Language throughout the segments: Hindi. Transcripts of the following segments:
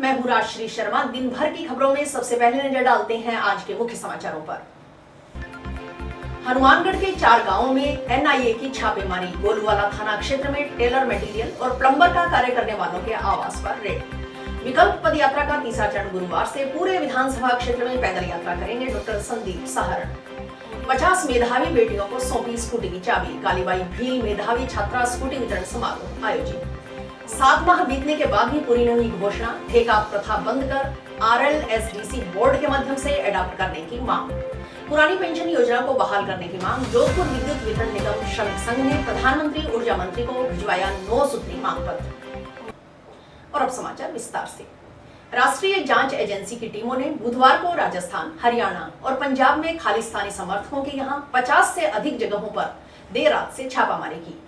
मैं हूं राजश्री शर्मा। दिन भर की खबरों में सबसे पहले नजर डालते हैं आज के मुख्य समाचारों पर। हनुमानगढ़ के 4 गांवों में एनआईए की छापेमारी। गोलूवाला थाना क्षेत्र में टेलर मटेरियल और प्लम्बर का कार्य करने वालों के आवास पर रेड। विकल्प पद यात्रा का तीसरा चरण गुरुवार से पूरे विधानसभा क्षेत्र में पैदल यात्रा करेंगे डॉक्टर संदीप सहारण। 50 मेधावी बेटियों को सौंपी स्कूटी की चाबी। कालीबाई भील मेधावी छात्रा स्कूटी वितरण समारोह आयोजित। 7 माह बीतने के बाद भी पूरी नहीं हुई घोषणा। ठेका प्रथा बंद कर आरएलएसडीसी बोर्ड के माध्यम से एडॉप्ट करने की मांग। पुरानी पेंशन योजना को बहाल करने की मांग। जोधपुर विद्युत वितरण निगम श्रमिक संघ ने प्रधानमंत्री ऊर्जा मंत्री को भिजवाया 9 सूत्री मांग पत्र। और अब समाचार विस्तार से। राष्ट्रीय जांच एजेंसी की टीमों ने बुधवार को राजस्थान, हरियाणा और पंजाब में खालिस्तानी समर्थकों के यहां 50 से अधिक जगहों पर देर रात से छापामारी की।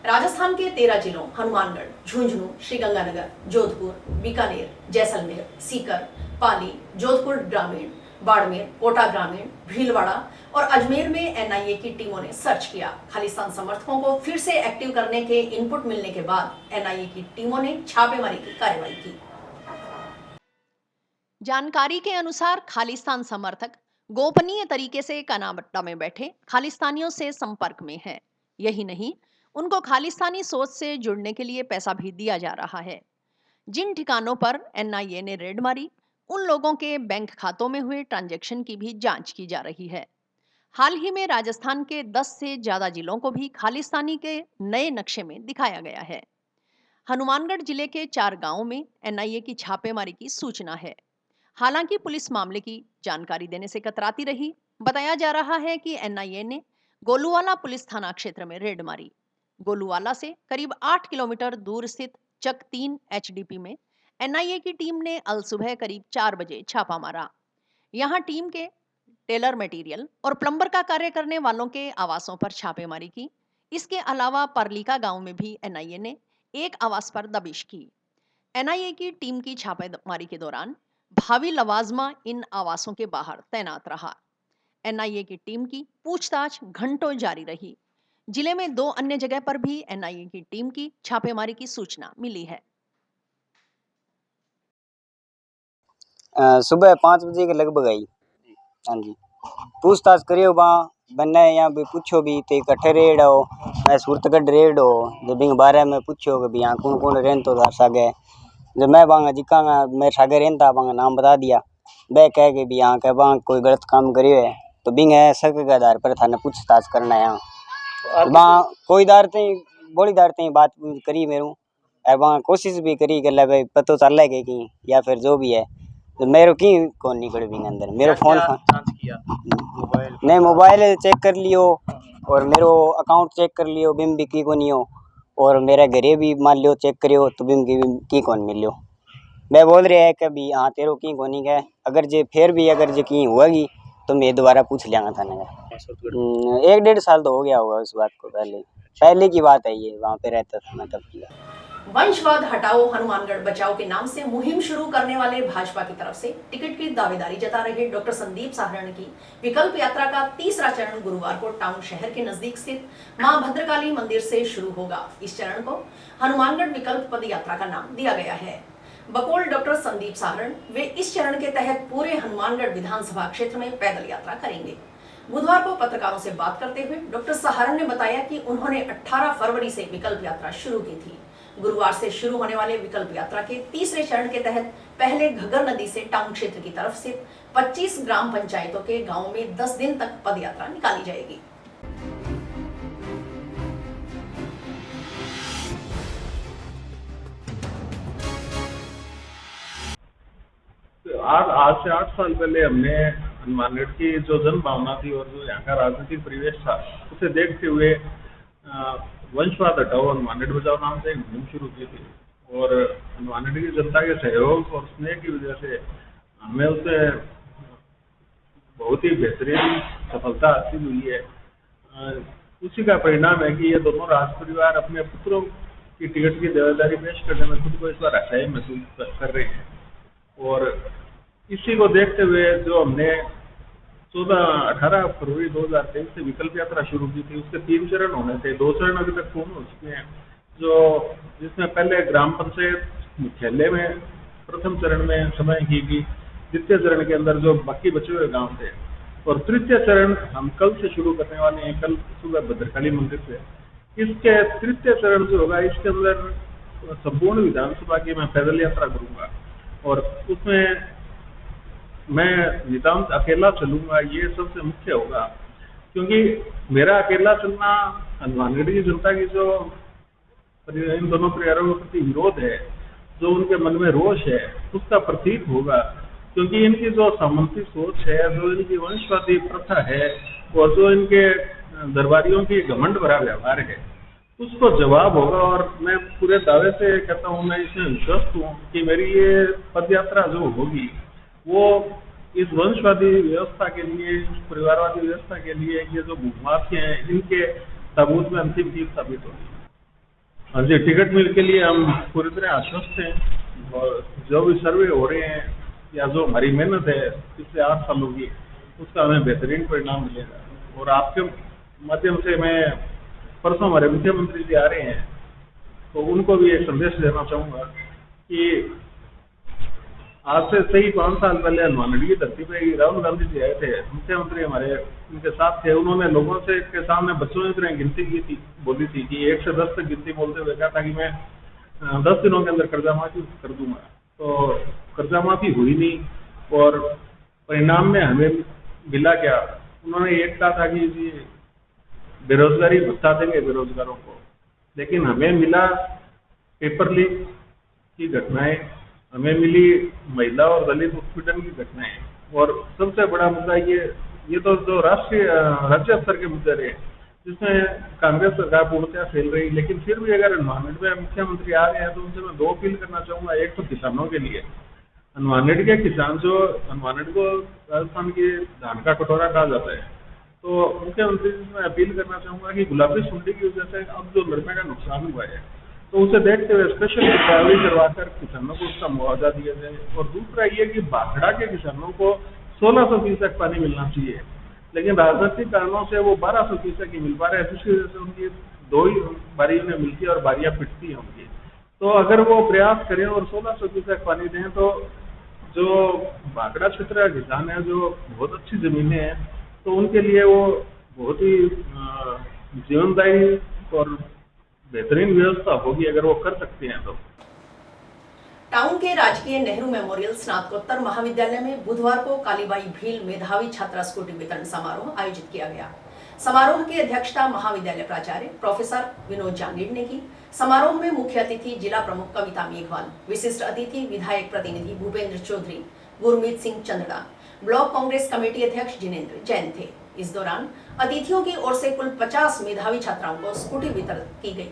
राजस्थान के 13 जिलों हनुमानगढ़, झुंझुनू, श्रीगंगानगर, जोधपुर, बीकानेर, जैसलमेर, सीकर, पाली, जोधपुर ग्रामीण, बाड़मेर, कोटा ग्रामीण, भीलवाड़ा और अजमेर में एनआईए की टीमों ने सर्च किया। खालिस्तान समर्थकों को फिर से एक्टिव करने के इनपुट मिलने के बाद एनआईए की टीमों ने छापेमारी की कार्रवाई की। जानकारी के अनुसार खालिस्तान समर्थक गोपनीय तरीके से कनाडा में बैठे खालिस्तानियों से संपर्क में हैं। यही नहीं, उनको खालिस्तानी सोच से जुड़ने के लिए पैसा भी दिया जा रहा है। जिन ठिकानों पर एनआईए ने रेड मारी, उन लोगों के बैंक खातों में हुए ट्रांजैक्शन की भी जांच की जा रही है। हाल ही में राजस्थान के 10 से ज्यादा जिलों को भी खालिस्तानी के नए नक्शे में दिखाया गया है। हनुमानगढ़ जिले के 4 गांवों में एनआईए की छापेमारी की सूचना है। हालांकि पुलिस मामले की जानकारी देने से कतराती रही। बताया जा रहा है कि एनआईए ने गोलूवाला पुलिस थाना क्षेत्र में रेड मारी। गोलूवाला से करीब 8 किलोमीटर दूर स्थित चक 3 एचडीपी में एनआईए की टीम ने अल सुबह करीब 4 बजे छापा मारा। यहां टीम के टेलर मटेरियल और प्लम्बर का कार्य करने वालों के आवासों पर छापेमारी की। इसके अलावा परलीका गांव में भी एनआईए ने एक आवास पर दबिश की। एनआईए की टीम की छापेमारी के दौरान भावी लवाजमा इन आवासों के बाहर तैनात रहा। एनआईए की टीम की पूछताछ घंटों जारी रही। जिले में 2 अन्य जगह पर भी एनआईए की टीम की छापेमारी की सूचना मिली है। सुबह 5 बजे के लगभग आई। हाँ जी, पूछताछ करियो बन्ने यहाँ भी पूछो भी ते कट्ठे रेड हो, मैं सूरतगढ़ रेड हो। जब इन बारे में पूछो कि यहाँ कौन कौन रेन तो सागे, जब मैं बांगा जिका मेरे सागे रेन था बांगा नाम बता दिया। वह कह के भी यहाँ के बांग कोई गलत काम करियो है तो बिंग है शक के आधार पर थाने पूछताछ करना है। यहाँ कोई दारते बोली दारते बात करी मेरू और वहाँ कोशिश भी करी कर भाई पता चल है कि या फिर जो भी है तो मेरे की कौन निकले भी अंदर मेरो फोन नहीं मोबाइल चेक कर लियो और मेरो अकाउंट चेक कर लियो बिम भी की कोनी हो और मेरा घरे भी मान लियो चेक करियो तो बिम की कौन मिलियो। मैं बोल रहा है कि भी हाँ तेरो की कोनी है अगर जे फिर भी अगर जे की होगी तो मैं दोबारा पूछ लिया था ना। 1-1.5 साल तो हो गया होगा उस बात को। पहले की बात है ये, वहाँ पे रहता था मैं तब किया। वंशवाद हटाओ हनुमानगढ़ बचाओ के नाम से मुहिम शुरू करने वाले भाजपा की तरफ से टिकट की दावेदारी जता रहे डॉक्टर संदीप सहारण की विकल्प यात्रा का तीसरा चरण गुरुवार को टाउन शहर के नजदीक स्थित मां भद्रकाली मंदिर से शुरू होगा। इस चरण को हनुमानगढ़ विकल्प पद यात्रा का नाम दिया गया है। बकौल डॉक्टर संदीप सहारण वे इस चरण के तहत पूरे हनुमानगढ़ विधानसभा क्षेत्र में पैदल यात्रा करेंगे। बुधवार को पत्रकारों से बात करते हुए डॉक्टर सहारण ने बताया कि उन्होंने 18 फरवरी से विकल्प यात्रा शुरू की थी। गुरुवार से शुरू होने वाले विकल्प यात्रा के तीसरे चरण के तहत पहले घग्गर नदी से टाउन क्षेत्र की तरफ से 25 ग्राम पंचायतों के गांवों में 10 दिन तक पद यात्रा निकाली जाएगी। आज से 8 साल पहले हमने हनुमानगढ़ की जो जन भावना थी और जो यहाँ का राजनीतिक परिवेश था उसे देखते हुए वंशवाद हटाओ हनुमानगढ़ बचाओ नाम से एक मुहिम शुरू की थी और हनुमानगढ़ की जनता के सहयोग और स्नेह की वजह से हमें उसे बहुत ही बेहतरीन सफलता हासिल हुई है। उसी का परिणाम है कि ये दोनों राज परिवार अपने पुत्रों की टिकट की दावेदारी पेश करने में खुद को इस बार अच्छा ही महसूस कर रहे हैं और इसी को देखते हुए जो हमने 18 फरवरी 2023 से विकल्प यात्रा शुरू की थी उसके 3 चरण होने थे। 2 चरण अभी तक पूर्ण हो चुके हैं जिसमें पहले ग्राम पंचायत मुख्यालय में प्रथम चरण में समय की गई, द्वितीय चरण के अंदर जो बाकी बचे हुए गांव थे, और तृतीय चरण हम कल से शुरू करने वाले हैं, कल सुबह भद्रकाली मंदिर से। इसके तृतीय चरण जो होगा, इसके अंदर संपूर्ण विधानसभा की मैं पैदल यात्रा करूंगा और उसमें मैं नितांत अकेला चलूंगा। ये सबसे मुख्य होगा, क्योंकि मेरा अकेला चलना हनुमानगढ़ की जनता की जो इन दोनों परिवारों के प्रति विरोध है, जो उनके मन में रोष है, उसका प्रतीक होगा। क्योंकि इनकी जो सामंती सोच है, जो इनकी वंशवादी प्रथा है और जो इनके दरबारियों की घमंड भरा व्यवहार है, उसको जवाब होगा। और मैं पूरे दावे से कहता हूँ, मैं इसमें विश्वस्त हूँ कि मेरी ये पद यात्रा जो होगी वो इस वंशवादी व्यवस्था के लिए, इस परिवारवादी व्यवस्था के लिए, ये जो भूमाफिया हैं, इनके ताबूत में अंतिम चीज साबित होगी। हाँ जी, टिकट मिल के लिए हम पूरी तरह आश्वस्त हैं और जो भी सर्वे हो रहे हैं या जो हमारी मेहनत है पिछले 8 सालों की, उसका हमें बेहतरीन परिणाम मिलेगा। और आपके माध्यम से मैं परसों हमारे मुख्यमंत्री जी आ रहे हैं, तो उनको भी एक संदेश देना चाहूँगा कि आज से सही 5 साल पहले हनुमानगढ़ की धरती पे राहुल गांधी जी आए थे, मुख्यमंत्री हमारे उनके साथ थे। उन्होंने लोगों से के सामने बच्चों की तरह गिनती की थी, बोली थी कि 1 से 10 तक गिनती बोलते हुए कहा था कि मैं 10 दिनों के अंदर कर्जा माफी कर दूंगा। तो कर्जा माफी हुई नहीं, और परिणाम में हमें मिला क्या? उन्होंने एक कहा था कि जी बेरोजगारी भत्ता देंगे बेरोजगारों को, लेकिन हमें मिला पेपर लीक की घटनाएं, हमें मिली महिला और दलित उत्पीड़न की घटनाएं, और सबसे बड़ा मुद्दा ये तो जो राष्ट्रीय राज्य स्तर के मुद्दे रहे, जिसमें कांग्रेस सरकार पूर्णतः फेल रही। लेकिन फिर भी अगर हनुमानगढ़ में मुख्यमंत्री आ रहे हैं तो उनसे मैं 2 अपील करना चाहूँगा। एक तो किसानों के लिए, हनुमानगढ़ के किसान जो, हनुमानगढ़ को राजस्थान के धान का कटोरा कहा जाता है, तो मुख्यमंत्री जी से मैं अपील करना चाहूँगा कि गुलाबी सुंडी की वजह से अब जो नरमे का नुकसान हुआ है, तो उसे देखते हुए स्पेशल ड्राइवरी करवाकर किसानों को उसका मुआवजा दिया जाए। और दूसरा ये कि भाखड़ा के किसानों को 1600 क्यूसेक पानी मिलना चाहिए, लेकिन राजनीतिक कारणों से वो 1200 क्यूसेक ही मिल पा रहे हैं, जिसकी वजह से उनकी 2 ही बारियों में मिलती है और बारियां पिटती हैं उनकी। तो अगर वो प्रयास करें और 1600 क्यूसेक पानी दें, तो जो भाखड़ा क्षेत्र का किसान है, जो बहुत अच्छी जमीनें हैं, तो उनके लिए वो बहुत ही जीवनदायी और बेहतरीन व्यवस्था होगी अगर वो कर सकते हैं तो। टाउन के राजकीय नेहरू मेमोरियल स्नातकोत्तर महाविद्यालय में बुधवार को कालीबाई भील मेधावी छात्रा स्कूटी वितरण समारोह आयोजित किया गया। समारोह की अध्यक्षता महाविद्यालय प्राचार्य प्रोफेसर विनोद जांगीड़ ने की। समारोह में मुख्य अतिथि जिला प्रमुख कविता मेघवाल, विशिष्ट अतिथि विधायक प्रतिनिधि भूपेंद्र चौधरी, गुरमीत सिंह चंद्रा, ब्लॉक कांग्रेस कमेटी अध्यक्ष जिनेन्द्र जैन थे। इस दौरान अतिथियों की ओर से कुल 50 मेधावी छात्राओं को स्कूटी वितरित की गई।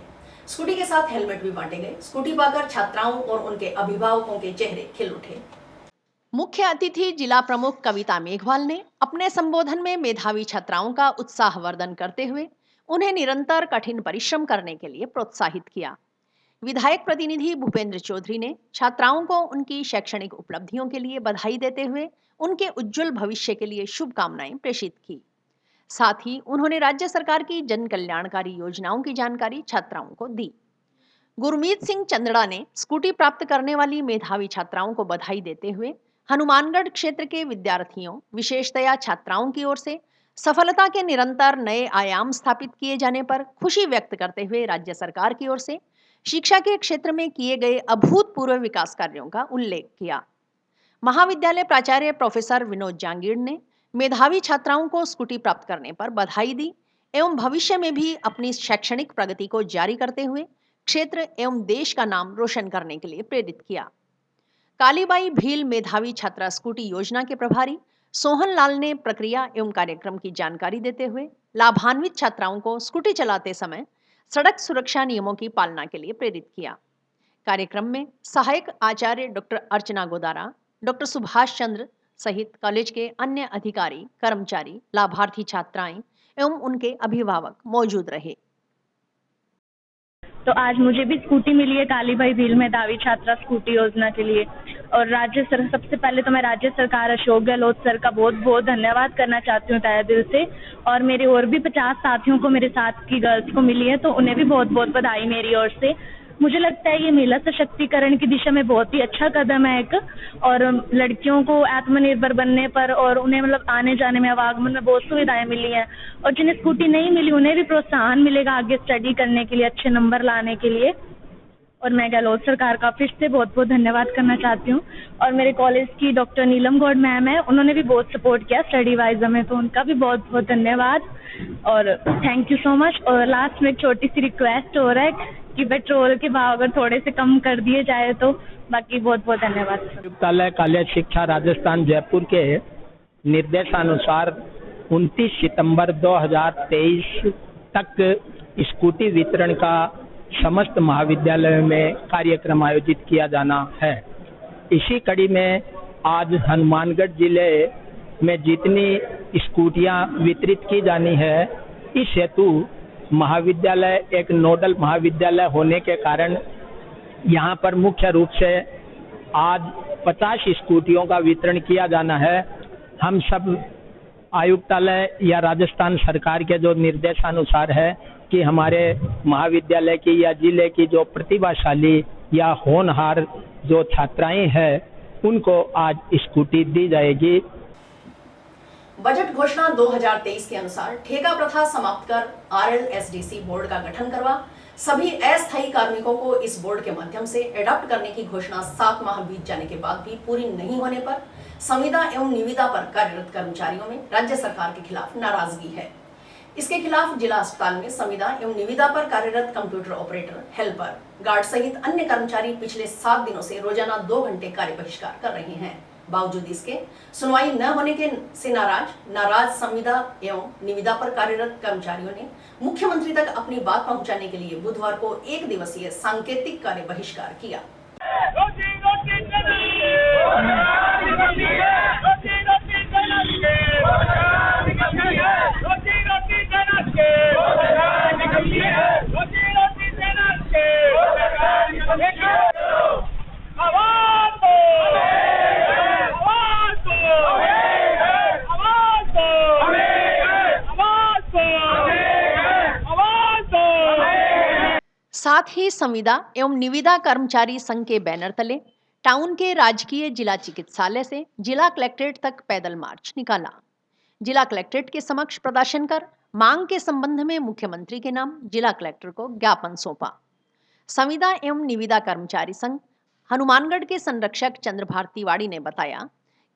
स्कूटी के साथ हेलमेट भी बांटे गए। स्कूटी पाकर छात्राओं और उनके अभिभावकों के चेहरे खिल उठे। मुख्य अतिथि जिला प्रमुख कविता मेघवाल ने अपने संबोधन में मेधावी छात्राओं का उत्साहवर्धन करते हुए उन्हें निरंतर कठिन परिश्रम करने के लिए प्रोत्साहित किया। विधायक प्रतिनिधि भूपेंद्र चौधरी ने छात्राओं को उनकी शैक्षणिक उपलब्धियों के लिए बधाई देते हुए उनके उज्जवल भविष्य के लिए शुभकामनाएं प्रेषित की। साथ ही उन्होंने राज्य सरकार की जन कल्याणकारी योजनाओं की जानकारी छात्राओं को दी। गुरमीत सिंह चंद्रा ने स्कूटी प्राप्त करने वाली मेधावी छात्राओं को बधाई देते हुए हनुमानगढ़ क्षेत्र के विद्यार्थियों, विशेषतया छात्राओं की ओर से सफलता के निरंतर नए आयाम स्थापित किए जाने पर खुशी व्यक्त करते हुए राज्य सरकार की ओर से शिक्षा के क्षेत्र में किए गए अभूतपूर्व विकास कार्यों का उल्लेख किया। महाविद्यालय प्राचार्य प्रोफेसर विनोद जांगीड़ ने मेधावी छात्राओं को स्कूटी प्राप्त करने पर बधाई दी एवं भविष्य में भी अपनी शैक्षणिक प्रगति को जारी करते हुए क्षेत्र एवं देश का नाम रोशन करने के लिए प्रेरित किया। कालीबाई भील मेधावी छात्रा स्कूटी योजना के प्रभारी सोहन लाल ने प्रक्रिया एवं कार्यक्रम की जानकारी देते हुए लाभान्वित छात्राओं को स्कूटी चलाते समय सड़क सुरक्षा नियमों की पालना के लिए प्रेरित किया। कार्यक्रम में सहायक आचार्य डॉक्टर अर्चना गोदारा, डॉक्टर सुभाष चंद्र सहित कॉलेज के अन्य अधिकारी, कर्मचारी, लाभार्थी छात्राएं एवं उनके अभिभावक मौजूद रहे। तो आज मुझे भी स्कूटी मिली है कालीबाई भील मेधावी छात्रा स्कूटी योजना के लिए। और सबसे पहले तो मैं राज्य सरकार अशोक गहलोत सर का बहुत बहुत धन्यवाद करना चाहती हूँ तहे दिल से। और मेरे और भी 50 साथियों को मेरे साथ की गर्ल्स को मिली है, तो उन्हें भी बहुत बहुत बधाई मेरी ओर से। मुझे लगता है ये महिला सशक्तिकरण की दिशा में बहुत ही अच्छा कदम है एक, और लड़कियों को आत्मनिर्भर बनने पर और उन्हें मतलब आने जाने में, आवागमन में बहुत सुविधाएं मिली हैं, और जिन्हें स्कूटी नहीं मिली उन्हें भी प्रोत्साहन मिलेगा आगे स्टडी करने के लिए, अच्छे नंबर लाने के लिए। और मैं गहलोत सरकार का फिर से बहुत बहुत धन्यवाद करना चाहती हूँ। और मेरे कॉलेज की डॉक्टर नीलम गौड़ मैम है, उन्होंने भी बहुत सपोर्ट किया स्टडी वाइज हमें, तो उनका भी बहुत बहुत धन्यवाद और थैंक यू सो मच। और लास्ट में एक छोटी सी रिक्वेस्ट हो रहा है कि पेट्रोल के भाव अगर थोड़े से कम कर दिए जाए तो, बाकी बहुत बहुत धन्यवाद। आयुक्तालय कॉलेज शिक्षा राजस्थान जयपुर के निर्देशानुसार 29 सितंबर 2023 तक स्कूटी वितरण का समस्त महाविद्यालयों में कार्यक्रम आयोजित किया जाना है। इसी कड़ी में आज हनुमानगढ़ जिले में जितनी स्कूटियां वितरित की जानी है, इस हेतु महाविद्यालय एक नोडल महाविद्यालय होने के कारण यहाँ पर मुख्य रूप से आज 50 स्कूटियों का वितरण किया जाना है। हम सब आयुक्तालय या राजस्थान सरकार के जो निर्देशानुसार है कि हमारे महाविद्यालय की या जिले की जो प्रतिभाशाली या होनहार जो छात्राएं हैं उनको आज स्कूटी दी जाएगी। बजट घोषणा 2023 के अनुसार ठेका प्रथा समाप्त कर RLSDC बोर्ड का गठन करवा, सभी अस्थायी कार्मिकों को इस बोर्ड के माध्यम से एडॉप्ट करने की घोषणा 7 माह बीत जाने के बाद भी पूरी नहीं होने पर संविदा एवं निविदा पर कार्यरत कर्मचारियों में राज्य सरकार के खिलाफ नाराजगी है। इसके खिलाफ जिला अस्पताल में संविदा एवं निविदा पर कार्यरत कंप्यूटर ऑपरेटर, हेल्पर, गार्ड सहित अन्य कर्मचारी पिछले 7 दिनों से रोजाना 2 घंटे कार्य बहिष्कार कर रहे हैं। बावजूद इसके सुनवाई न होने के से नाराज संविदा एवं निविदा पर कार्यरत कर्मचारियों ने मुख्यमंत्री तक अपनी बात पहुंचाने के लिए बुधवार को 1 दिवसीय सांकेतिक कार्य बहिष्कार किया। साथ ही संविदा एवं निविदा कर्मचारी संघ के बैनर तले टाउन के राजकीय जिला चिकित्सालय से जिला कलेक्ट्रेट तक पैदल मार्च निकाला। जिला कलेक्ट्रेट के समक्ष प्रदर्शन कर मांग के संबंध में मुख्यमंत्री के नाम जिला कलेक्टर को ज्ञापन सौंपा। संविदा एवं निविदा कर्मचारी संघ हनुमानगढ़ के संरक्षक चंद्रभारती वाड़ी ने बताया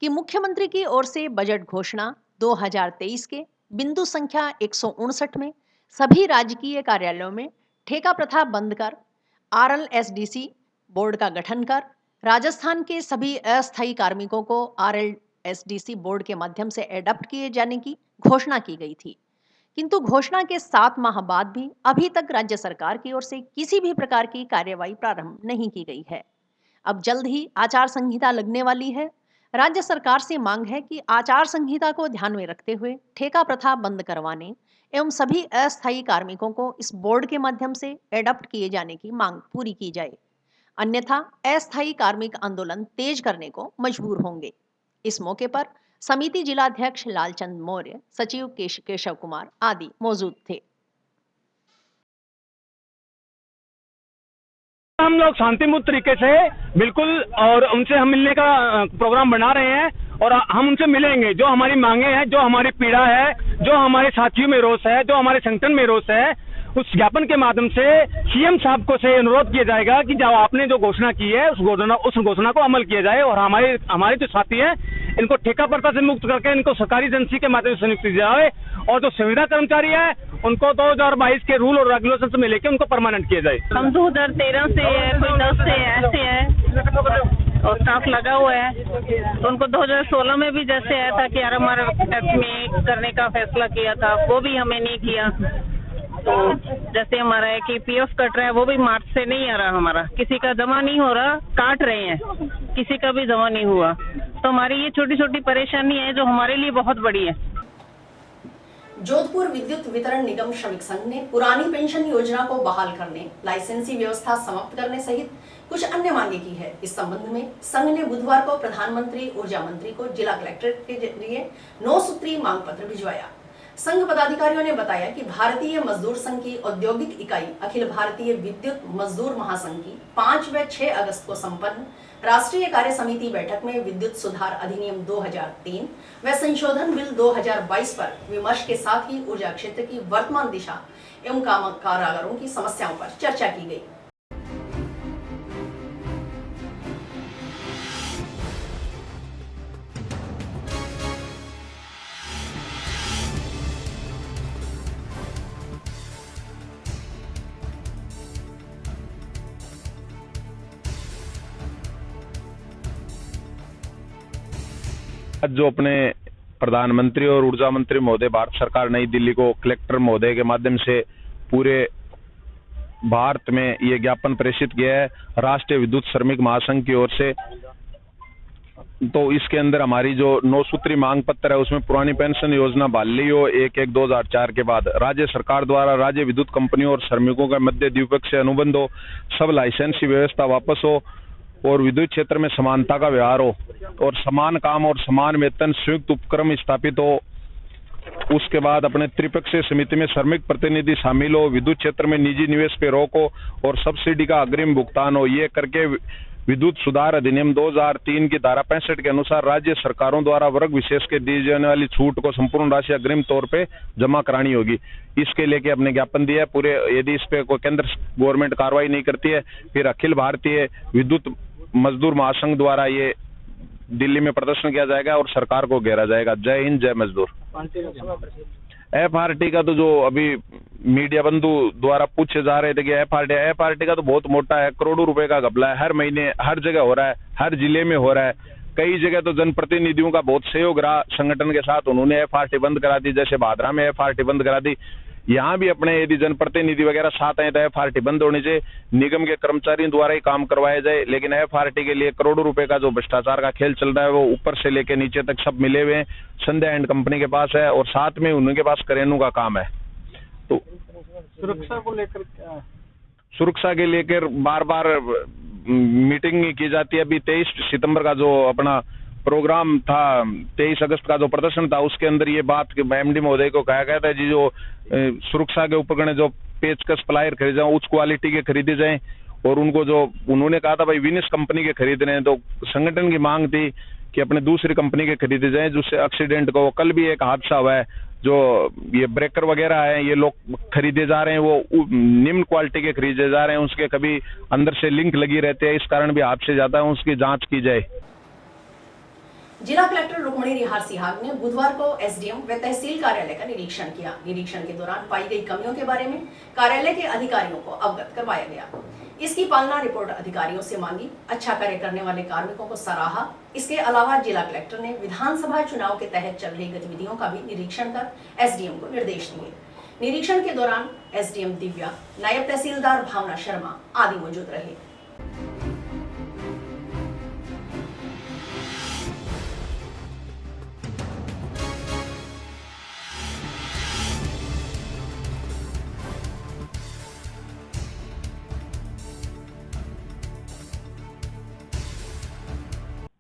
कि मुख्यमंत्री की ओर से बजट घोषणा 2023 के बिंदु संख्या 159 में सभी राजकीय कार्यालयों में ठेका प्रथा बंद कर RLSDC बोर्ड का गठन कर राजस्थान के सभी अस्थायी कार्मिकों को RLSDC बोर्ड के माध्यम से एडॉप्ट किए जाने की घोषणा की गई थी, किंतु घोषणा के 7 माह बाद भी अभी तक राज्य सरकार की ओर से किसी भी प्रकार की कार्यवाही प्रारंभ नहीं की गई है। अब जल्द ही आचार संहिता लगने वाली है। राज्य सरकार से मांग है कि आचार संहिता को ध्यान में रखते हुए ठेका प्रथा बंद करवाने एवं सभी अस्थायी कार्मिकों को इस बोर्ड के माध्यम से एडॉप्ट किए जाने की मांग पूरी की जाए, अन्यथा अस्थायी कार्मिक आंदोलन तेज करने को मजबूर होंगे। इस मौके पर समिति जिलाध्यक्ष लालचंद मौर्य, सचिव केशव कुमार आदि मौजूद थे। हम लोग शांतिपूर्ण तरीके से बिल्कुल और उनसे हम मिलने का प्रोग्राम बना रहे हैं और हम उनसे मिलेंगे। जो हमारी मांगे हैं, जो हमारी पीड़ा है, जो हमारे साथियों में रोष है, जो हमारे संगठन में रोष है, उस ज्ञापन के माध्यम से सीएम साहब को से अनुरोध किया जाएगा कि जब आपने जो घोषणा की है उस घोषणा को अमल किया जाए और हमारे जो साथी हैं इनको ठेका प्रथा से मुक्त करके इनको सरकारी एजेंसी के माध्यम से नियुक्त किया जाए और जो संविदा कर्मचारी है उनको 2022 के रूल और रेगुलेशन में लेके उनको परमानेंट किया जाए। हम 2013 से है, कोई 10 से ऐसे है और स्टाफ लगा हुआ है, तो उनको 2016 में भी जैसे आया था कि RMR में करने का फैसला किया था, वो भी हमें नहीं किया। तो जैसे हमारा है कि PF कट रहा है, वो भी मार्च से नहीं आ रहा, हमारा किसी का जमा नहीं हो रहा, काट रहे हैं, किसी का भी जमा नहीं हुआ। तो हमारी ये छोटी छोटी परेशानी है जो हमारे लिए बहुत बड़ी है। जोधपुर विद्युत वितरण निगम श्रमिक संघ ने पुरानी पेंशन योजना को बहाल करने, लाइसेंसी व्यवस्था समाप्त करने सहित कुछ अन्य मांगे की है। इस संबंध में संघ ने बुधवार को प्रधानमंत्री ऊर्जा मंत्री को जिला कलेक्ट्रेट के जरिए 9 सूत्री मांग पत्र भिजवाया। संघ पदाधिकारियों ने बताया कि भारतीय मजदूर संघ की औद्योगिक इकाई अखिल भारतीय विद्युत मजदूर महासंघ की 5 व 6 अगस्त को संपन्न राष्ट्रीय कार्य समिति बैठक में विद्युत सुधार अधिनियम 2003 व संशोधन बिल 2022 पर विमर्श के साथ ही ऊर्जा क्षेत्र की वर्तमान दिशा एवं कारागारों की समस्याओं पर चर्चा की गई। आज जो अपने प्रधानमंत्री और ऊर्जा मंत्री महोदय भारत सरकार नई दिल्ली को कलेक्टर महोदय के माध्यम से पूरे भारत में ये ज्ञापन प्रेषित किया है राष्ट्रीय विद्युत श्रमिक महासंघ की ओर से। तो इसके अंदर हमारी जो 9 सूत्री मांग पत्र है उसमें पुरानी पेंशन योजना बहाल ली हो 1/1/2004 के बाद राज्य सरकार द्वारा राज्य विद्युत कंपनियों और श्रमिकों के मध्य द्विपक्षीय अनुबंध हो, सब लाइसेंसी व्यवस्था वापस हो और विद्युत क्षेत्र में समानता का व्यवहार हो और समान काम और समान वेतन संयुक्त उपक्रम स्थापित हो। उसके बाद अपने त्रिपक्षीय समिति में श्रमिक प्रतिनिधि शामिल हो, विद्युत क्षेत्र में निजी निवेश पे रोक हो और सब्सिडी का अग्रिम भुगतान हो। ये करके विद्युत सुधार अधिनियम 2003 की धारा 65 के अनुसार राज्य सरकारों द्वारा वर्ग विशेष के दी जाने वाली छूट को संपूर्ण राशि अग्रिम तौर पे जमा करानी होगी। इसके लेके अपने ज्ञापन दिया है पूरे। यदि इस पे कोई केंद्र गवर्नमेंट कार्रवाई नहीं करती है फिर अखिल भारतीय विद्युत मजदूर महासंघ द्वारा ये दिल्ली में प्रदर्शन किया जाएगा और सरकार को घेरा जाएगा। जय हिंद, जय मजदूर। FRT का तो जो अभी मीडिया बंधु द्वारा पूछे जा रहे थे कि FRT का तो बहुत मोटा है, करोड़ों रुपए का घपला है, हर महीने हर जगह हो रहा है, हर जिले में हो रहा है। कई जगह तो जनप्रतिनिधियों का बहुत सहयोग रहा संगठन के साथ, उन्होंने FRT बंद करा दी। जैसे भादरा में FRT बंद करा दी। यहाँ भी अपने यदि जनप्रतिनिधि वगैरह साथ आए तो FRT बंद होनी चाहिए, निगम के कर्मचारियों द्वारा ही काम करवाया जाए। लेकिन FRT के लिए करोड़ों रुपए का जो भ्रष्टाचार का खेल चल रहा है वो ऊपर से लेके नीचे तक सब मिले हुए हैं। संध्या एंड कंपनी के पास है और साथ में उनके पास करेनू का काम है। तो सुरक्षा को लेकर सुरक्षा के लेकर बार बार मीटिंग की जाती है। अभी 23 सितंबर का जो अपना प्रोग्राम था, 23 अगस्त का जो प्रदर्शन था, उसके अंदर ये बात MD महोदय को कहा गया था जी जो सुरक्षा के उपकरण जो पेचकस प्लायर खरीदे जाए उच्च क्वालिटी के खरीदे जाएं और उनको जो उन्होंने कहा था भाई विनिस कंपनी के खरीदने हैं। तो संगठन की मांग थी कि अपने दूसरी कंपनी के खरीदे जाएं जिससे एक्सीडेंट को। कल भी एक हादसा हुआ है, जो ये ब्रेकर वगैरह है ये लोग खरीदे जा रहे हैं वो निम्न क्वालिटी के खरीदे जा रहे हैं, उसके कभी अंदर से लिंक लगी रहते हैं, इस कारण भी हादसे ज्यादा है, उसकी जांच की जाए। जिला कलेक्टर रुक्मणी रिहार सिहाग ने बुधवार को SDM व तहसील कार्यालय का निरीक्षण किया। निरीक्षण के दौरान पाई गई कमियों के बारे में कार्यालय के अधिकारियों को अवगत करवाया गया। इसकी पालना रिपोर्ट अधिकारियों से मांगी। अच्छा कार्य करने वाले कार्मिकों को सराहा। इसके अलावा जिला कलेक्टर ने विधानसभा चुनाव के तहत चल रही गतिविधियों का भी निरीक्षण कर SDM को निर्देश दिए। निरीक्षण के दौरान SDM दिव्या, नायब तहसीलदार भावना शर्मा आदि मौजूद रहे।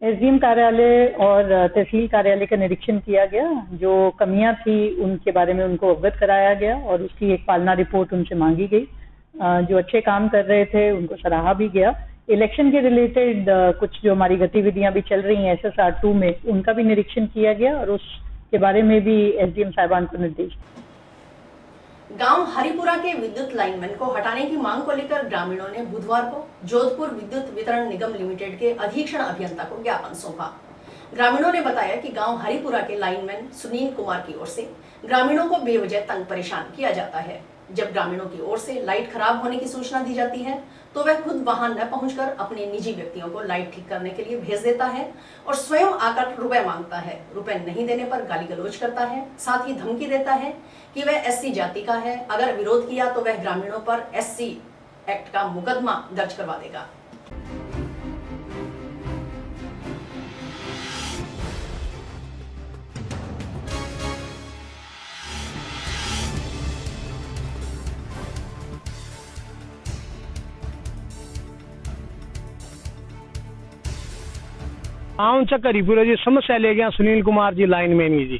SDM कार्यालय और तहसील कार्यालय का निरीक्षण किया गया। जो कमियां थी उनके बारे में उनको अवगत कराया गया और उसकी एक पालना रिपोर्ट उनसे मांगी गई। जो अच्छे काम कर रहे थे उनको सराहा भी गया। इलेक्शन के रिलेटेड कुछ जो हमारी गतिविधियां भी चल रही हैं SSR 2 में, उनका भी निरीक्षण किया गया और उसके बारे में भी SDM साहिबान को निर्देश। गांव हरिपुरा के विद्युत लाइनमैन को हटाने की मांग को लेकर ग्रामीणों ने बुधवार को जोधपुर विद्युत वितरण निगम लिमिटेड के अधीक्षण अभियंता को ज्ञापन सौंपा। ग्रामीणों ने बताया कि गांव हरिपुरा के लाइनमैन सुनील कुमार की ओर से ग्रामीणों को बेवजह तंग परेशान किया जाता है। जब ग्रामीणों की ओर से लाइट खराब होने की सूचना दी जाती है तो वह खुद वहां न पहुंचकर अपने निजी व्यक्तियों को लाइट ठीक करने के लिए भेज देता है और स्वयं आकर रुपए मांगता है। रुपए नहीं देने पर गाली गलौज करता है, साथ ही धमकी देता है कि वह SC जाति का है, अगर विरोध किया तो वह ग्रामीणों पर SC एक्ट का मुकदमा दर्ज करवा देगा। हरिपुरा जी समस्या ले गया सुनील कुमार जी लाइनमैन की जी।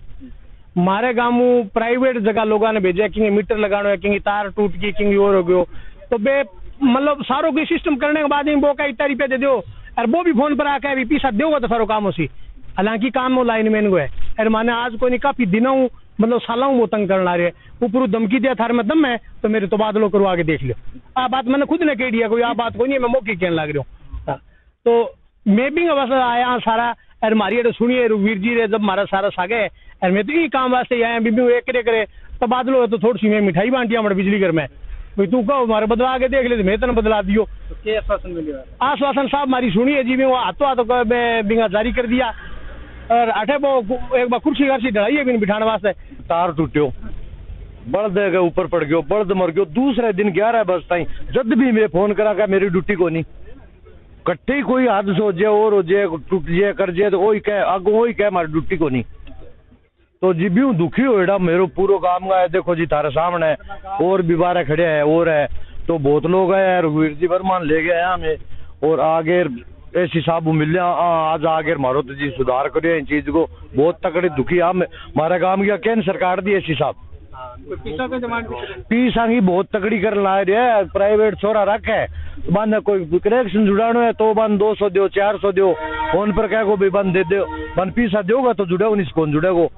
मारे गाँव में प्राइवेट जगह लोगों ने भेजा कि मीटर लगाना है, कि तार टूट गई, कि और हो गयो, तो बे मतलब सारो कोई सिस्टम करने के बाद ही वो का इतना रुपया दे दो और वो भी फोन पर आके भी पैसा दोगा तो सारो काम उसी। हालांकि काम वो लाइन मैन को है और माने आज कोई नहीं काफी दिनों मतलब सालों वो तंग करना रहे ऊपर धमकी दिया थार में दम है तो मेरे तो बादलों करो आगे देख लो। आ बात मैंने खुद ने कह दिया, कोई आ बात कोई नहीं, मैं मौके कहने लग रहा हूँ। तो मैं भी बस आया सारा और मारी सुनिए वीर जी रे जब मारा सारा सागे और मैं तो यही काम वास्ते आया बीबी एक करे तो बादलो तो थोड़ी सी मैं मिठाई बांटी हमारे बिजली घर में भाई तू कहो हमारे बदला आगे देख ले, मैं तेने बदला दियो। तो आश्वासन मिले? आश्वासन साहब मारी सुनिए जी, मैं वो हाथों मैं बिंगा जारी कर दिया और अठे वो एक बार कुर्सी गर्सी ढलाई है बिठाने वास्ते, तार टूटो बल्द के ऊपर पड़ गयो, बल्द मर गयो। दूसरे दिन 11 बजे ताई जब भी मैं फोन करा का मेरी ड्यूटी को नहीं कट्टे ही कोई हादसा हो जाए और हो जाए टूट जाए कर जाए तो वही कह आगो वही कह हमारी ड्यूटी को नहीं। तो जी भी दुखी हो मेरे पूरा काम का है, देखो जी थारे सामने और भी बारह खड़े हैं और है तो बहुत लोग है वीर जी वर्मान ले गए हमें और आगे ऐसी साहब मिल आज आगे मारो तो जी सुधार करिए इन चीज को, बहुत तकड़ी दुखी हम हमारे काम की केंद्र सरकार दी ऐसी साहब पीसा की बहुत तकड़ी कर ला रही है। प्राइवेट छोरा रखे तो बंद कोई कनेक्शन जुड़ानो है तो बंद 200 दो 400 दो फोन पर क्या को भी बंद दे दो बंद पीसा दोगा तो जुड़ेगा नहीं कौन जुड़ेगा।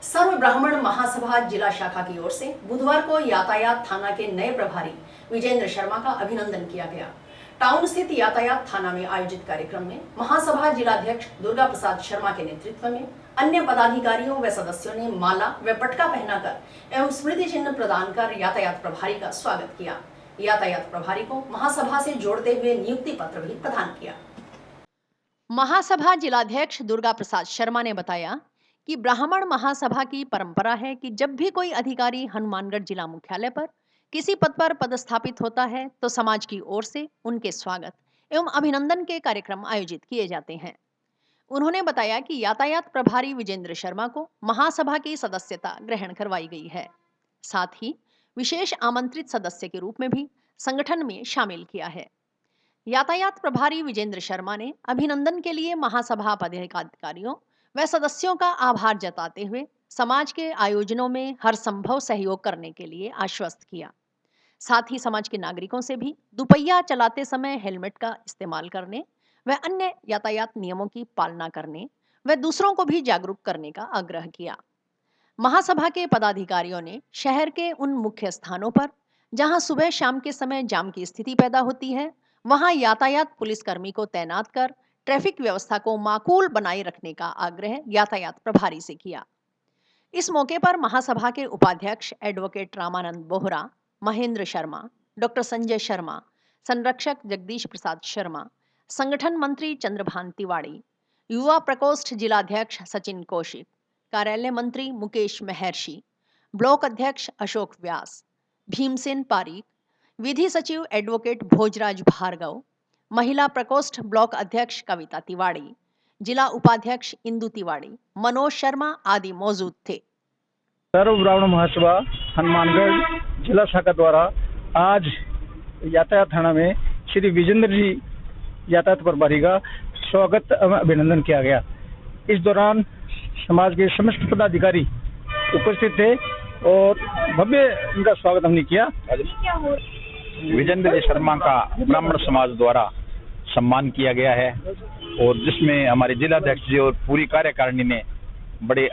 सर्व ब्राह्मण महासभा जिला शाखा की ओर से बुधवार को यातायात थाना के नए प्रभारी विजेंद्र शर्मा का अभिनंदन किया गया। टाउन स्थित यातायात थाना में आयोजित कार्यक्रम में महासभा जिलाध्यक्ष दुर्गा प्रसाद शर्मा के नेतृत्व में अन्य पदाधिकारियों व सदस्यों ने माला व पटका पहनाकर एवं स्मृति चिन्ह प्रदान कर यातायात प्रभारी का स्वागत किया। यातायात प्रभारी को महासभा से जोड़ते हुए नियुक्ति पत्र भी प्रदान किया। महासभा जिलाध्यक्ष दुर्गा प्रसाद शर्मा ने बताया कि ब्राह्मण महासभा की परंपरा है कि जब भी कोई अधिकारी हनुमानगढ़ जिला मुख्यालय पर किसी पद पर पदस्थापित होता है तो समाज की ओर से उनके स्वागत एवं अभिनंदन के कार्यक्रम आयोजित किए जाते हैं। उन्होंने बताया कि यातायात प्रभारी विजेंद्र शर्मा को महासभा की सदस्यता ग्रहण करवाई गई है, साथ ही विशेष आमंत्रित सदस्य के रूप में भी संगठन में शामिल किया है। यातायात प्रभारी विजेंद्र शर्मा ने अभिनंदन के लिए महासभा पदाधिकारियों व सदस्यों का आभार जताते हुए समाज के आयोजनों में हर संभव सहयोग करने के लिए आश्वस्त किया। साथ ही समाज के नागरिकों से भी दुपहिया चलाते समय हेलमेट का इस्तेमाल करने व अन्य यातायात नियमों की पालना करने व दूसरों को भी जागरूक करने का आग्रह किया। महासभा के पदाधिकारियों ने शहर के उन मुख्य स्थानों पर जहां सुबह शाम के समय जाम की स्थिति पैदा होती है वहां यातायात पुलिसकर्मी को तैनात कर ट्रैफिक व्यवस्था को माकूल बनाए रखने का आग्रह यातायात प्रभारी से किया। इस मौके पर महासभा के उपाध्यक्ष एडवोकेट रामानंद बोहरा, महेंद्र शर्मा, डॉक्टर संजय शर्मा, संरक्षक जगदीश प्रसाद शर्मा, संगठन मंत्री चंद्रभान तिवाड़ी, युवा प्रकोष्ठ जिलाध्यक्ष सचिन कौशिक, कार्यालय मंत्री मुकेश महर्षि, ब्लॉक अध्यक्ष अशोक व्यास, भीमसेन पारीक, विधि सचिव एडवोकेट भोजराज भार्गव, महिला प्रकोष्ठ ब्लॉक अध्यक्ष कविता तिवाड़ी, जिला उपाध्यक्ष इंदु तिवाड़ी, मनोज शर्मा आदि मौजूद थे। सर्व ब्राह्मण महासभा हनुमानगढ़ जिला शाखा द्वारा आज यातायात थाना में श्री विजेंद्र जी यातायात प्रभारी का स्वागत एवं अभिनंदन किया गया। इस दौरान समाज के समस्त पदाधिकारी उपस्थित थे और भव्य उनका स्वागत हमने किया। विजेंद्र शर्मा का ब्राह्मण समाज द्वारा सम्मान किया गया है और जिसमें हमारे जिलाध्यक्ष जी और पूरी कार्यकारिणी ने बड़े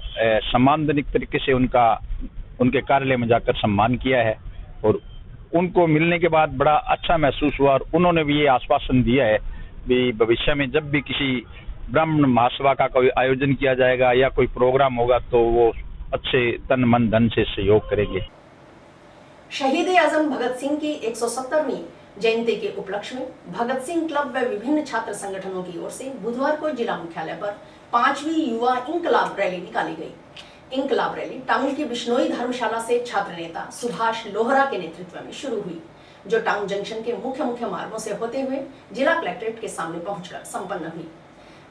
सम्मानजनक तरीके से उनके कार्यालय में जाकर सम्मान किया है और उनको मिलने के बाद बड़ा अच्छा महसूस हुआ और उन्होंने भी ये आश्वासन दिया है कि भविष्य में जब भी किसी ब्राह्मण महासभा का कोई आयोजन किया जाएगा या कोई प्रोग्राम होगा तो वो अच्छे तन मन धन से सहयोग करेंगे। शहीद आजम भगत सिंह की 170वीं जयंती के उपलक्ष्य में भगत सिंह क्लब व विभिन्न छात्र संगठनों की ओर से बुधवार को जिला मुख्यालय पर 5वीं युवा इंकलाब रैली निकाली गई। इंकलाब रैली टाउन की बिश्नोई धर्मशाला से छात्र नेता सुभाष लोहरा के नेतृत्व में शुरू हुई, जो टाउन जंक्शन के मुख्य मार्गों से होते हुए जिला कलेक्ट्रेट के सामने पहुंचकर संपन्न हुई।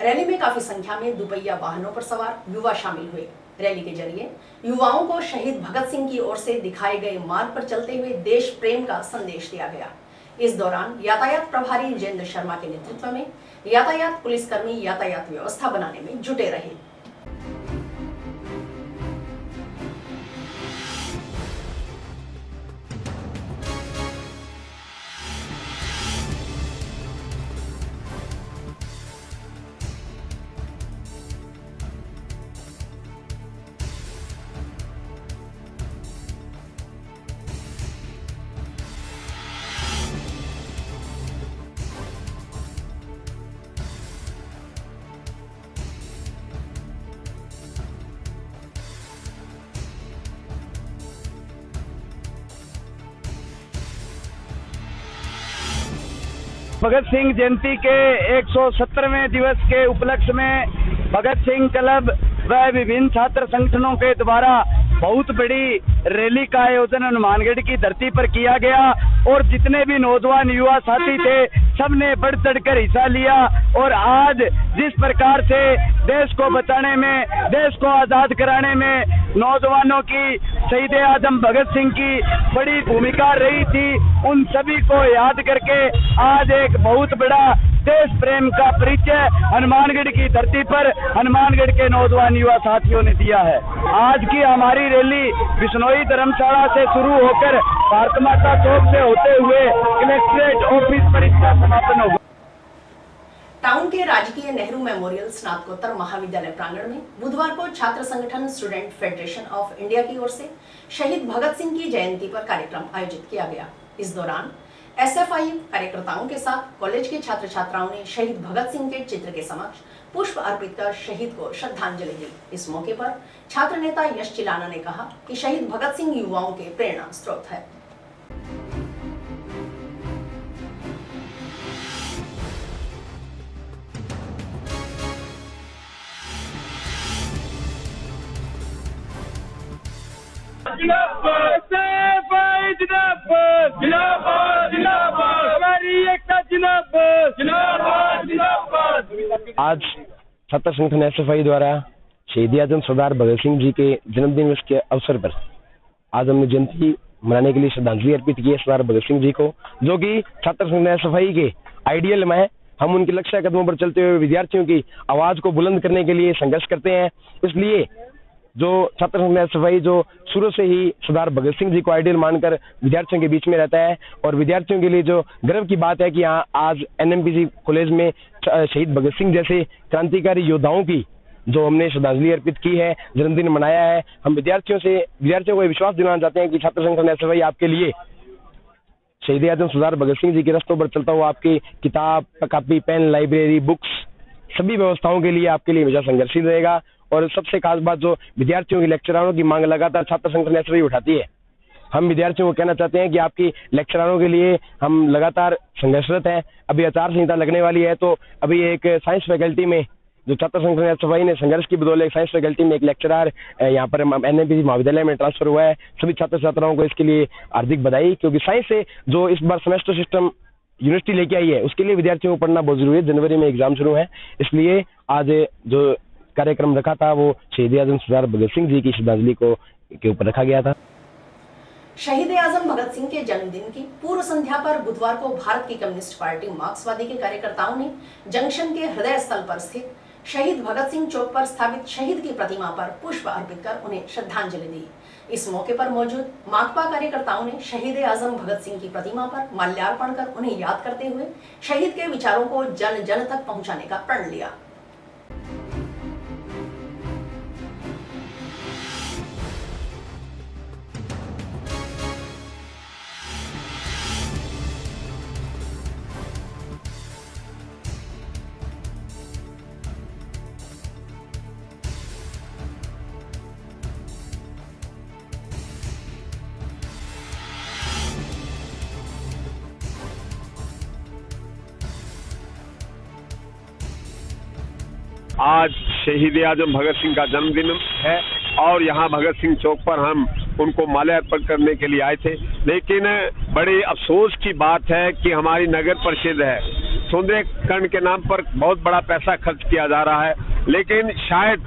रैली में काफी संख्या में दुपहिया वाहनों पर सवार युवा शामिल हुए। रैली के जरिए युवाओं को शहीद भगत सिंह की ओर से दिखाए गए मार्ग पर चलते हुए देश प्रेम का संदेश दिया गया। इस दौरान यातायात प्रभारी विजेंद्र शर्मा के नेतृत्व में यातायात पुलिसकर्मी यातायात व्यवस्था बनाने में जुटे रहे। भगत सिंह जयंती के 170वें दिवस के उपलक्ष्य में भगत सिंह क्लब व विभिन्न छात्र संगठनों के द्वारा बहुत बड़ी रैली का आयोजन हनुमानगढ़ की धरती पर किया गया और जितने भी नौजवान युवा साथी थे सबने बढ़ चढ़कर हिस्सा लिया। और आज जिस प्रकार से देश को बचाने में, देश को आजाद कराने में नौजवानों की, शहीद आजम भगत सिंह की बड़ी भूमिका रही थी, उन सभी को याद करके आज एक बहुत बड़ा देश प्रेम का परिचय हनुमानगढ़ की धरती पर हनुमानगढ़ के नौजवान युवा साथियों ने दिया है। आज की हमारी रैली बिश्नोई धर्मशाला से शुरू होकर भारत माता चौक से होते हुए कलेक्ट्रेट ऑफिस पर इसका समापन होगा। टाउन के राजकीय नेहरू मेमोरियल स्नातकोत्तर महाविद्यालय प्रांगण में बुधवार को छात्र संगठन स्टूडेंट फेडरेशन ऑफ इंडिया की ओर से शहीद भगत सिंह की जयंती पर कार्यक्रम आयोजित किया गया। इस दौरान एसएफआई कार्यकर्ताओं के साथ कॉलेज के छात्र छात्राओं ने शहीद भगत सिंह के चित्र के समक्ष पुष्प अर्पित कर शहीद को श्रद्धांजलि दी। इस मौके पर छात्र नेता यश चिलाना ने कहा कि शहीद भगत सिंह युवाओं के प्रेरणा स्रोत है। आज छात्र संगठन एसएफआई द्वारा शहीद आजम सरदार भगत सिंह जी के जन्मदिन के अवसर पर आज हमने जयंती मनाने के लिए श्रद्धांजलि अर्पित की है सरदार भगत सिंह जी को, जो कि छात्र संगठन एसएफआई के आइडियल में है। हम उनके लक्ष्य कदमों पर चलते हुए विद्यार्थियों की आवाज को बुलंद करने के लिए संघर्ष करते हैं। इसलिए जो छात्र संगठन एसएफआई जो शुरू से ही सरदार भगत सिंह जी को आइडियल मानकर विद्यार्थियों के बीच में रहता है, और विद्यार्थियों के लिए जो गर्व की बात है कि यहाँ आज एनएमपीसी कॉलेज में शहीद भगत सिंह जैसे क्रांतिकारी योद्धाओं की जो हमने श्रद्धांजलि अर्पित की है, जन्मदिन मनाया है। हम विद्यार्थियों को विश्वास दिलाना चाहते हैं कि छात्र संगठन एसएफआई आपके लिए शहीद आजम सरदार भगत सिंह जी के रास्तों पर चलता हुआ आपकी किताब, कॉपी, पेन, लाइब्रेरी, बुक्स सभी व्यवस्थाओं के लिए आपके लिए हमेशा संघर्षशील रहेगा। और सबसे खास बात, जो विद्यार्थियों की लेक्चरारों की मांग लगातार छात्र संगठन एसएफआई उठाती है, हम विद्यार्थियों को कहना चाहते हैं कि आपकी लेक्चरारों के लिए हम लगातार संघर्षरत हैं। अभी आचार संहिता लगने वाली है, तो अभी एक साइंस फैकल्टी में जो छात्र संगठन एसएफआई ने संघर्ष की बदौलत साइंस फैकल्टी में एक लेक्चरर यहाँ पर एनएमपीसी महाविद्यालय में ट्रांसफर हुआ है। सभी छात्र छात्राओं को इसके लिए हार्दिक बधाई, क्योंकि साइंस से जो इस बार सेमेस्टर सिस्टम यूनिवर्सिटी लेके आई है उसके लिए विद्यार्थियों को पढ़ना बहुत जरूरी है। जनवरी में एग्जाम शुरू है, इसलिए आज जो कार्यक्रम रखा था वो शहीद आजम सरदार भगत सिंह जी की श्रद्धांजलि के ऊपर रखा गया था। शहीद आजम भगत सिंह के जन्मदिन की पूर्व संध्या पर बुधवार को भारत की कम्युनिस्ट पार्टी मार्क्सवादी के कार्यकर्ताओं ने जंक्शन के हृदय स्थल पर स्थित शहीद भगत सिंह चौक पर स्थापित शहीद की प्रतिमा पर पुष्प अर्पित कर उन्हें श्रद्धांजलि दी। इस मौके पर मौजूद माकपा कार्यकर्ताओं ने शहीद आजम भगत सिंह की प्रतिमा पर माल्यार्पण कर उन्हें याद करते हुए शहीद के विचारों को जन जन तक पहुंचाने का प्रण लिया। आज शहीद आजम भगत सिंह का जन्मदिन है और यहाँ भगत सिंह चौक पर हम उनको माल्यार्पण करने के लिए आए थे। लेकिन बड़े अफसोस की बात है कि हमारी नगर परिषद है, सौंदर्यीकरण के नाम पर बहुत बड़ा पैसा खर्च किया जा रहा है, लेकिन शायद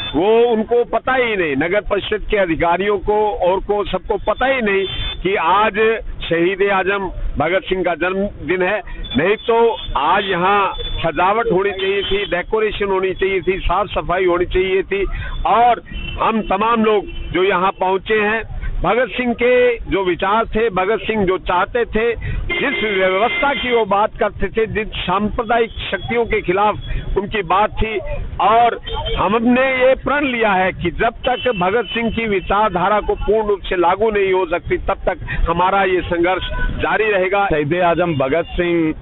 वो उनको पता ही नहीं, नगर परिषद के अधिकारियों को और को सबको पता ही नहीं कि आज शहीद आजम भगत सिंह का जन्मदिन है। नहीं तो आज यहाँ सजावट होनी चाहिए थी, डेकोरेशन होनी चाहिए थी, साफ सफाई होनी चाहिए थी। और हम तमाम लोग जो यहाँ पहुंचे हैं, भगत सिंह के जो विचार थे, भगत सिंह जो चाहते थे, जिस व्यवस्था की वो बात करते थे, जिन सांप्रदायिक शक्तियों के खिलाफ उनकी बात थी, और हमने ये प्रण लिया है कि जब तक भगत सिंह की विचारधारा को पूर्ण रूप से लागू नहीं हो सकती तब तक हमारा ये संघर्ष जारी रहेगा। शहीद आजम भगत सिंह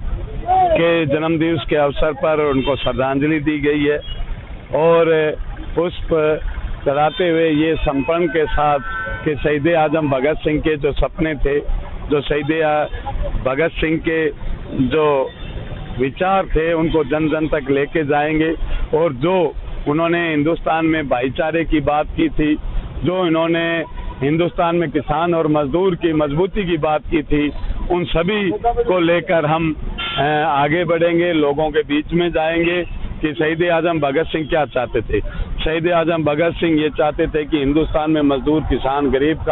के जन्म दिवस के अवसर पर उनको श्रद्धांजलि दी गई है और पुष्प चढ़ाते हुए ये संपन्न के साथ कि शहीद आजम भगत सिंह के जो सपने थे, जो शहीद भगत सिंह के जो विचार थे उनको जन जन तक लेके जाएंगे, और जो उन्होंने हिंदुस्तान में भाईचारे की बात की थी, जो इन्होंने हिंदुस्तान में किसान और मजदूर की मजबूती की बात की थी, उन सभी को लेकर हम आगे बढ़ेंगे, लोगों के बीच में जाएंगे कि शहीद आजम भगत सिंह क्या चाहते थे। शहीद आजम भगत सिंह ये चाहते थे कि हिंदुस्तान में मजदूर, किसान, गरीब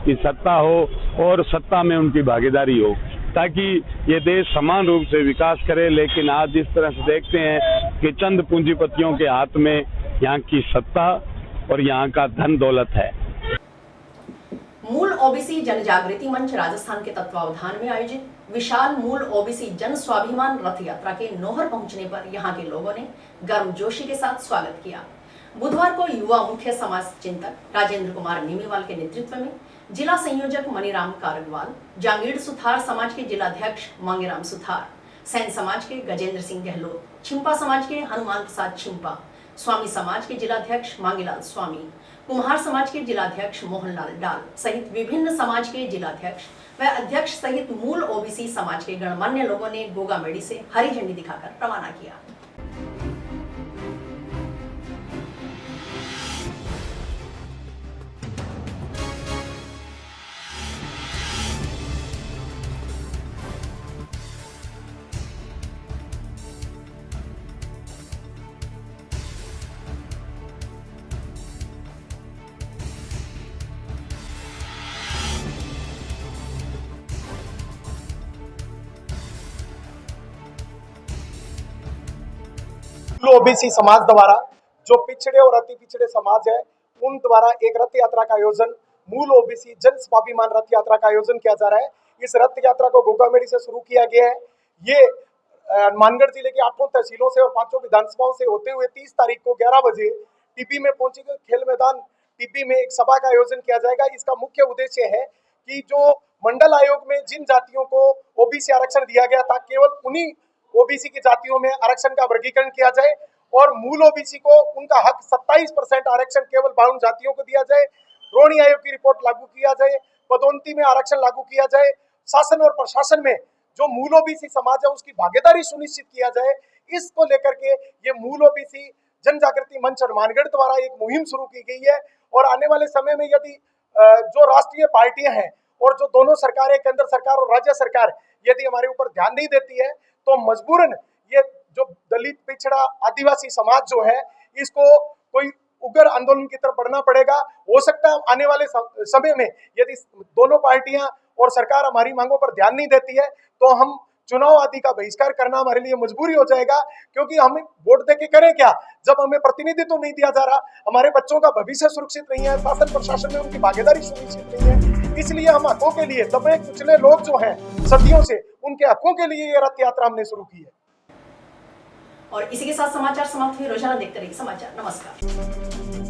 की सत्ता हो और सत्ता में उनकी भागीदारी हो, ताकि ये देश समान रूप से विकास करे। लेकिन आज जिस तरह से देखते हैं कि चंद पूंजीपतियों के हाथ में यहाँ की सत्ता और यहाँ का धन दौलत है। मूल ओबीसी जन जागृति मंच राजस्थान के तत्वावधान में आयोजित विशाल मूल ओबीसी जन स्वाभिमान रथ यात्रा के नोहर पहुंचने पर यहां के लोगों ने गर्मजोशी के साथ स्वागत किया। बुधवार को युवा मुख्य समाज चिंतक राजेंद्र कुमार नीमीवाल के नेतृत्व में जिला संयोजक मनीराम कारगवाल, जांगीड़ सुथार समाज के जिलाध्यक्ष मांगेराम सुथार, सैन समाज के गजेंद्र सिंह गहलोत, छिंपा समाज के हनुमान प्रसाद छिंपा, स्वामी समाज के जिलाध्यक्ष मांगीलाल स्वामी, कुम्हार समाज के जिलाध्यक्ष मोहनलाल डाल सहित विभिन्न समाज के जिलाध्यक्ष व अध्यक्ष सहित मूल ओबीसी समाज के गणमान्य लोगों ने गोगा मेड़ी से हरी झंडी दिखाकर रवाना किया। ओबीसी समाज द्वारा जो पिछड़े और अति पिछड़े समाज है उन द्वारा एक रथ यात्रा का आयोजन, मूल ओबीसी जन स्वाभिमान रथ यात्रा का आयोजन किया जा रहा है। इस रथ यात्रा को गोगामेड़ी से शुरू किया गया है। ये मानगढ़ जिले के 8 तहसीलों से और 5 विधानसभाओं से होते हुए 30 तारीख को 11 बजे टिब्बी में पहुंचेगी। खेल मैदान टिब्बी में एक सभा का आयोजन किया जाएगा। इसका मुख्य उद्देश्य है कि जो मंडल आयोग में जिन जातियों को ओबीसी आरक्षण दिया गया था, केवल उन्हीं ओबीसी की जातियों में आरक्षण का वर्गीकरण किया जाए और मूल ओबीसी को उनका हक 27% आरक्षण केवल 52 जातियों को दिया जाए। रोहिणी आयोग की रिपोर्ट लागू किया जाए, पदोन्नति में आरक्षण लागू किया जाए, शासन और प्रशासन में जो मूल ओबीसी समाज है उसकी भागीदारी सुनिश्चित किया जाए। इसको लेकर के ये मूल ओबीसी जन जागृति मंच हनुमानगढ़ द्वारा एक मुहिम शुरू की गई है। और आने वाले समय में यदि जो राष्ट्रीय पार्टियां हैं और जो दोनों सरकारें, केंद्र सरकार और राज्य सरकार, यदि हमारे ऊपर ध्यान नहीं देती है तो मजबूरन ये जो दलित, पिछड़ा, आदिवासी समाज जो है इसको कोई उग्र आंदोलन की तरफ बढ़ना पड़ेगा। हो सकता है आने वाले समय में यदि दोनों पार्टियां और सरकार हमारी मांगों पर ध्यान नहीं देती है तो हम चुनाव आदि का बहिष्कार करना हमारे लिए मजबूरी हो जाएगा। क्योंकि हम वोट देके करें क्या जब हमें प्रतिनिधित्व नहीं दिया जा रहा, हमारे बच्चों का भविष्य सुरक्षित नहीं है, शासन प्रशासन में उनकी भागीदारी सुनिश्चित नहीं है। इसलिए हम हकों के लिए, दबे कुचले लोग जो हैं सदियों से, उनके हकों के लिए ये रथ यात्रा हमने शुरू की है। और इसी के साथ समाचार समाप्त हुए। रोजाना देखते रहिए समाचार। नमस्कार।